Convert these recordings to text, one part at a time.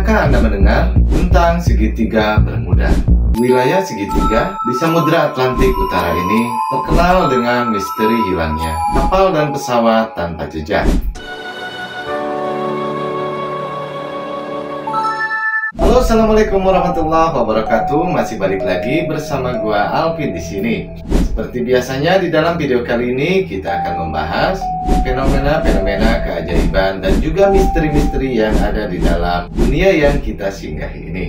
Pernahkah Anda mendengar tentang segitiga Bermuda? Wilayah segitiga di Samudra Atlantik Utara ini terkenal dengan misteri hilangnya kapal dan pesawat tanpa jejak. Halo, assalamualaikum warahmatullahi wabarakatuh. Masih balik lagi bersama gua Alvin di sini. Seperti biasanya di dalam video kali ini kita akan membahas fenomena-fenomena keajaiban dan juga misteri-misteri yang ada di dalam dunia yang kita singgahi ini.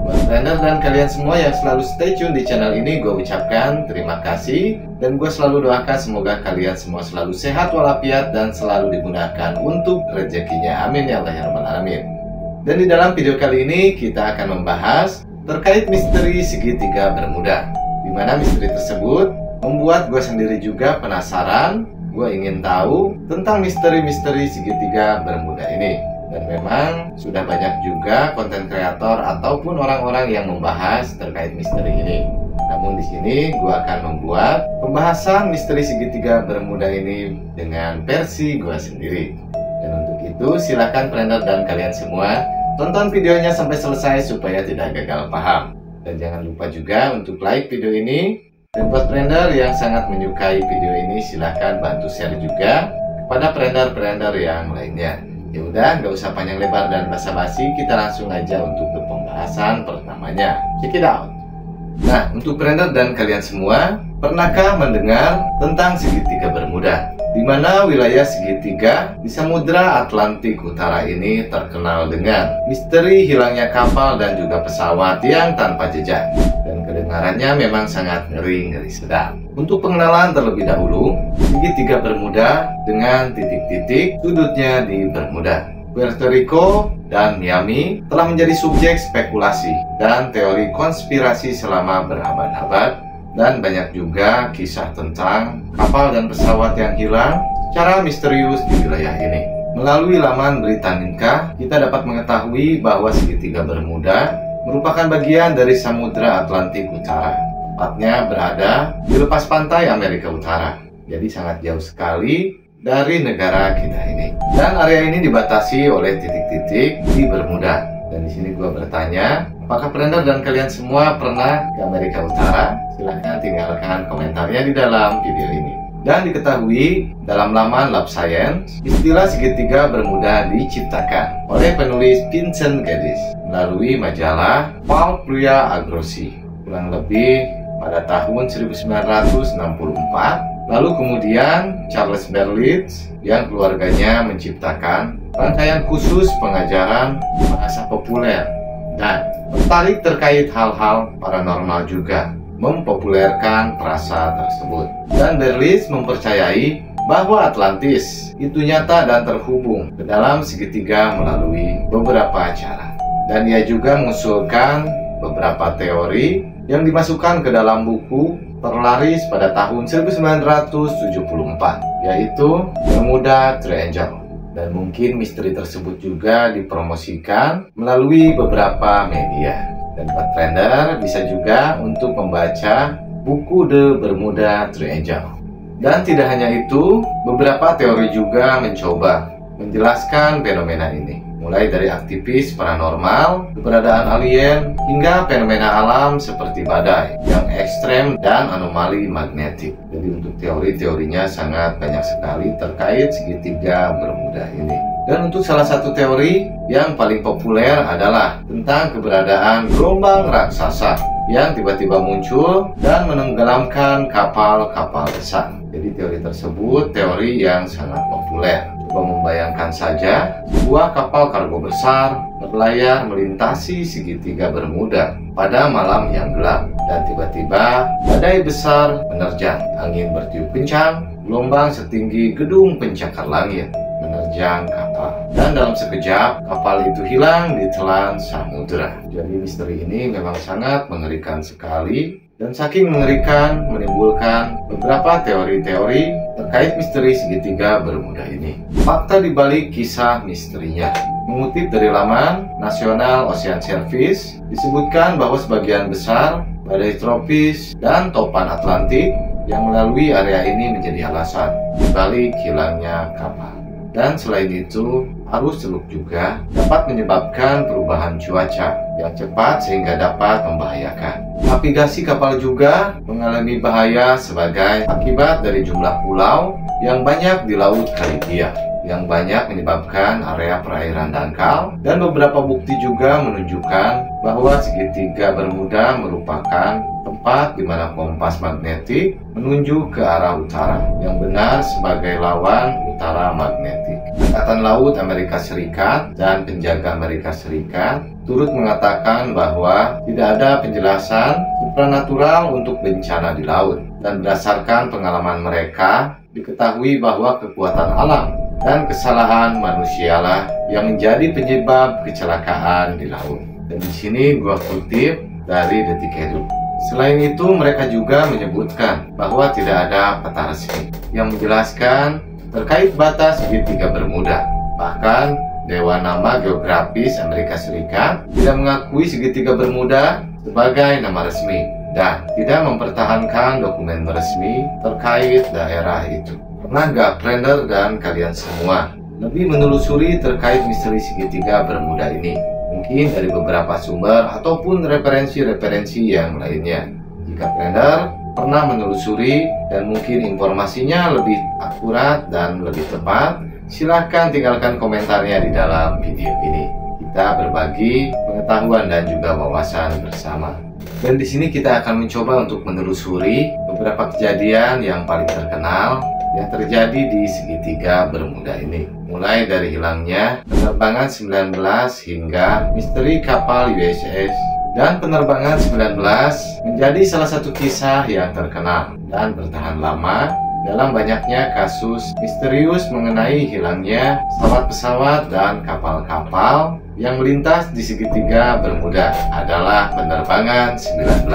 Buat trainer dan kalian semua yang selalu stay tune di channel ini, gue ucapkan terima kasih. Dan gue selalu doakan semoga kalian semua selalu sehat walafiat dan selalu dimudahkan untuk rezekinya. Amin ya Allah ya Rabbal Alamin. Dan di dalam video kali ini kita akan membahas terkait misteri segitiga Bermuda, di mana misteri tersebut membuat gue sendiri juga penasaran. Gue ingin tahu tentang misteri-misteri segitiga Bermuda ini. Dan memang sudah banyak juga konten kreator ataupun orang-orang yang membahas terkait misteri ini. Namun di sini gue akan membuat pembahasan misteri segitiga Bermuda ini dengan versi gue sendiri. Dan untuk itu silakan trainer dan kalian semua tonton videonya sampai selesai supaya tidak gagal paham. Dan jangan lupa juga untuk like video ini. Dan buat trainer yang sangat menyukai video ini, silahkan bantu share juga kepada trainer-trainer yang lainnya. Ya udah, nggak usah panjang lebar dan basa-basi, kita langsung aja untuk ke pembahasan pertamanya. Check it out. Nah, untuk trainer dan kalian semua, pernahkah mendengar tentang segitiga Bermuda? Di mana wilayah segitiga di Samudra Atlantik Utara ini terkenal dengan misteri hilangnya kapal dan juga pesawat yang tanpa jejak. Dan kedengarannya memang sangat ngeri-ngeri sedap. Untuk pengenalan terlebih dahulu, segitiga Bermuda dengan titik-titik sudutnya di Bermuda, Puerto Rico, dan Miami telah menjadi subjek spekulasi dan teori konspirasi selama berabad-abad. Dan banyak juga kisah tentang kapal dan pesawat yang hilang secara misterius di wilayah ini. Melalui laman Britannica, kita dapat mengetahui bahwa segitiga Bermuda merupakan bagian dari Samudra Atlantik Utara. Tepatnya berada di lepas pantai Amerika Utara. Jadi sangat jauh sekali dari negara kita ini. Dan area ini dibatasi oleh titik-titik di Bermuda. Dan di sini gua bertanya, apakah trainer dan kalian semua pernah ke Amerika Utara? Silahkan tinggalkan komentarnya di dalam video ini. Dan diketahui dalam laman Lab Science, istilah segitiga Bermuda diciptakan oleh penulis Vincent Gaddis melalui majalah Valkyria Agrosi kurang lebih pada tahun 1964. Lalu kemudian Charles Berlitz yang keluarganya menciptakan rangkaian khusus pengajaran bahasa populer dan tertarik terkait hal-hal paranormal juga, mempopulerkan frasa tersebut. Dan Berlitz mempercayai bahwa Atlantis itu nyata dan terhubung ke dalam segitiga melalui beberapa cara. Dan ia juga mengusulkan beberapa teori yang dimasukkan ke dalam buku terlaris pada tahun 1974, yaitu Bermuda Triangle. Dan mungkin misteri tersebut juga dipromosikan melalui beberapa media. Dan buat trainer bisa juga untuk membaca buku The Bermuda Triangle. Dan tidak hanya itu, beberapa teori juga mencoba menjelaskan fenomena ini. Mulai dari aktivis paranormal, keberadaan alien, hingga fenomena alam seperti badai yang ekstrem dan anomali magnetik. Jadi untuk teori-teorinya sangat banyak sekali terkait segitiga Bermuda ini. Dan untuk salah satu teori yang paling populer adalah tentang keberadaan gelombang raksasa yang tiba-tiba muncul dan menenggelamkan kapal-kapal besar. Jadi teori tersebut teori yang sangat populer. Coba membayangkan saja sebuah kapal kargo besar berlayar melintasi segitiga Bermuda pada malam yang gelap, dan tiba-tiba badai besar menerjang, angin bertiup kencang, gelombang setinggi gedung pencakar langit menerjang kapal, dan dalam sekejap kapal itu hilang di telan samudera. Jadi misteri ini memang sangat mengerikan sekali, dan saking mengerikan menimbulkan beberapa teori-teori terkait misteri segitiga Bermuda ini. Fakta dibalik kisah misterinya. Mengutip dari laman National Ocean Service, disebutkan bahwa sebagian besar badai tropis dan topan Atlantik yang melalui area ini menjadi alasan dibalik hilangnya kapal. Dan selain itu, Arus teluk juga dapat menyebabkan perubahan cuaca yang cepat sehingga dapat membahayakan. Navigasi kapal juga mengalami bahaya sebagai akibat dari jumlah pulau yang banyak di Laut Karibia, yang banyak menyebabkan area perairan dangkal, dan beberapa bukti juga menunjukkan bahwa segitiga Bermuda merupakan tempat di mana kompas magnetik menunjuk ke arah utara, yang benar sebagai lawan utara magnetik. Angkatan Laut Amerika Serikat dan penjaga Amerika Serikat turut mengatakan bahwa tidak ada penjelasan supranatural untuk bencana di laut, dan berdasarkan pengalaman mereka diketahui bahwa kekuatan alam dan kesalahan manusialah yang menjadi penyebab kecelakaan di laut. Dan di sini gua kutip dari Detik Edu. Selain itu, mereka juga menyebutkan bahwa tidak ada peta resmi yang menjelaskan terkait batas segitiga Bermuda. Bahkan Dewan Nama Geografis Amerika Serikat tidak mengakui segitiga Bermuda sebagai nama resmi dan tidak mempertahankan dokumen resmi terkait daerah itu. Pernah nggak Friender dan kalian semua lebih menelusuri terkait misteri segitiga Bermuda ini? Mungkin dari beberapa sumber ataupun referensi-referensi yang lainnya. Jika Friender pernah menelusuri dan mungkin informasinya lebih akurat dan lebih tepat, silahkan tinggalkan komentarnya di dalam video ini. Kita berbagi pengetahuan dan juga wawasan bersama. Dan di sini kita akan mencoba untuk menelusuri beberapa kejadian yang paling terkenal yang terjadi di segitiga Bermuda ini. Mulai dari hilangnya penerbangan 19 hingga misteri kapal USS, dan penerbangan 19 menjadi salah satu kisah yang terkenal dan bertahan lama dalam banyaknya kasus misterius mengenai hilangnya pesawat-pesawat dan kapal-kapal yang melintas di segitiga Bermuda adalah penerbangan 19.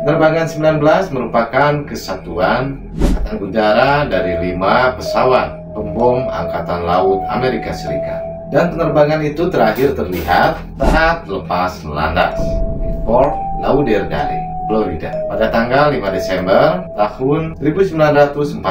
Penerbangan 19 merupakan kesatuan angkatan udara dari 5 pesawat pembom Angkatan Laut Amerika Serikat. Dan penerbangan itu terakhir terlihat saat lepas melandas di Fort Lauderdale, Florida pada tanggal 5 Desember tahun 1945.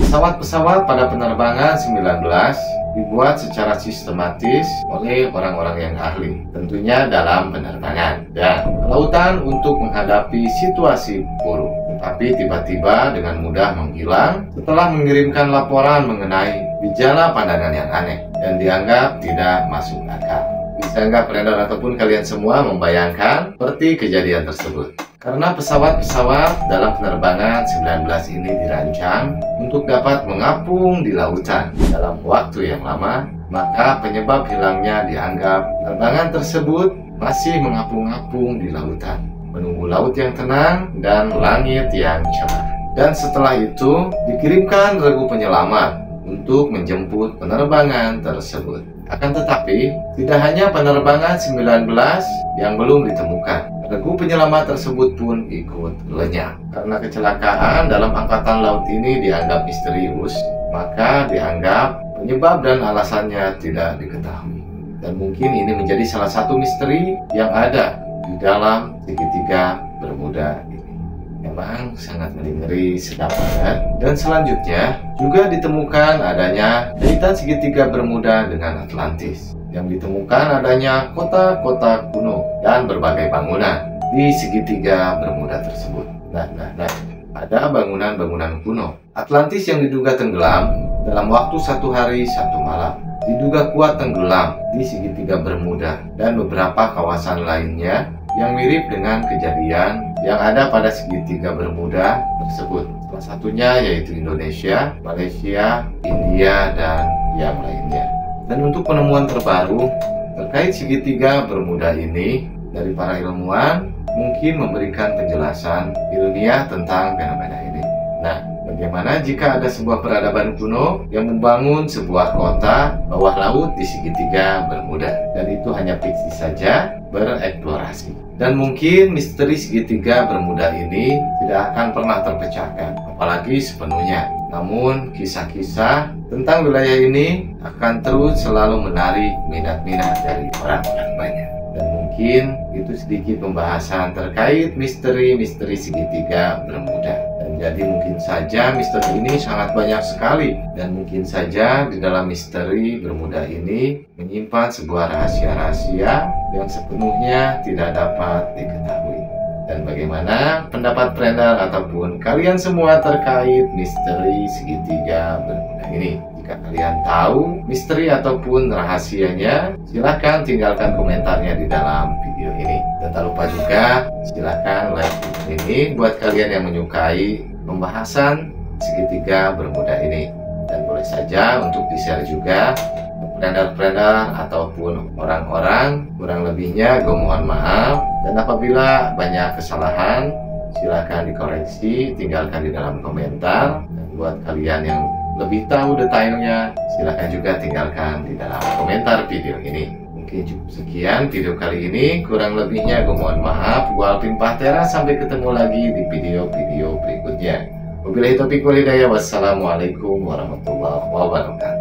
Pesawat-pesawat pada penerbangan 19 dibuat secara sistematis oleh orang-orang yang ahli, tentunya dalam penerbangan dan kelautan untuk menghadapi situasi buruk. Tapi tiba-tiba dengan mudah menghilang setelah mengirimkan laporan mengenai gejala pandangan yang aneh dan dianggap tidak masuk akal. Bisa nggak Friender ataupun kalian semua membayangkan seperti kejadian tersebut? Karena pesawat-pesawat dalam penerbangan 19 ini dirancang untuk dapat mengapung di lautan dalam waktu yang lama, maka penyebab hilangnya dianggap penerbangan tersebut masih mengapung-apung di lautan, menunggu laut yang tenang dan langit yang cerah. Dan setelah itu dikirimkan regu penyelamat untuk menjemput penerbangan tersebut. Akan tetapi, tidak hanya penerbangan 19 yang belum ditemukan. Regu penyelamat tersebut pun ikut lenyap. Karena kecelakaan dalam angkatan laut ini dianggap misterius, maka dianggap penyebab dan alasannya tidak diketahui. Dan mungkin ini menjadi salah satu misteri yang ada di dalam segitiga Bermuda ini. Memang sangat ngeri-ngeri, sedap banget. Dan selanjutnya juga ditemukan adanya kaitan segitiga Bermuda dengan Atlantis. Yang ditemukan adanya kota-kota kuno dan berbagai bangunan di segitiga Bermuda tersebut. Nah, ada bangunan-bangunan kuno. Atlantis yang diduga tenggelam dalam waktu 1 hari 1 malam diduga kuat tenggelam di segitiga Bermuda dan beberapa kawasan lainnya yang mirip dengan kejadian yang ada pada segitiga Bermuda tersebut. Salah satunya yaitu Indonesia, Malaysia, India, dan yang lainnya. Dan untuk penemuan terbaru terkait segitiga Bermuda ini dari para ilmuwan mungkin memberikan penjelasan ilmiah tentang fenomena ini. Nah, bagaimana jika ada sebuah peradaban kuno yang membangun sebuah kota bawah laut di segitiga Bermuda dan itu hanya fiksi saja bereksplorasi? Dan mungkin misteri segitiga Bermuda ini tidak akan pernah terpecahkan, apalagi sepenuhnya. Namun kisah-kisah tentang wilayah ini akan terus selalu menarik minat-minat dari orang-orang banyak. Dan mungkin itu sedikit pembahasan terkait misteri-misteri segitiga Bermuda. Dan Jadi mungkin saja misteri ini sangat banyak sekali, dan mungkin saja di dalam misteri bermuda ini menyimpan sebuah rahasia-rahasia yang sepenuhnya tidak dapat diketahui. Dan bagaimana pendapat Prendal ataupun kalian semua terkait misteri segitiga bermuda ini? Jika kalian tahu misteri ataupun rahasianya, silahkan tinggalkan komentarnya di dalam video ini. Dan tak lupa juga silahkan like video ini buat kalian yang menyukai pembahasan segitiga bermuda ini. Dan boleh saja untuk di-share juga Prendal-Prendal ataupun orang-orang. Kurang lebihnya gue mohon maaf. Dan apabila banyak kesalahan, silahkan dikoreksi, tinggalkan di dalam komentar. Dan buat kalian yang lebih tahu detailnya, silahkan juga tinggalkan di dalam komentar video ini. Mungkin cukup sekian video kali ini, kurang lebihnya gue mohon maaf. Gue Alvin Pahtera, sampai ketemu lagi di video-video berikutnya. Wabillahi taufiq wal hidayah. Wassalamualaikum warahmatullahi wabarakatuh.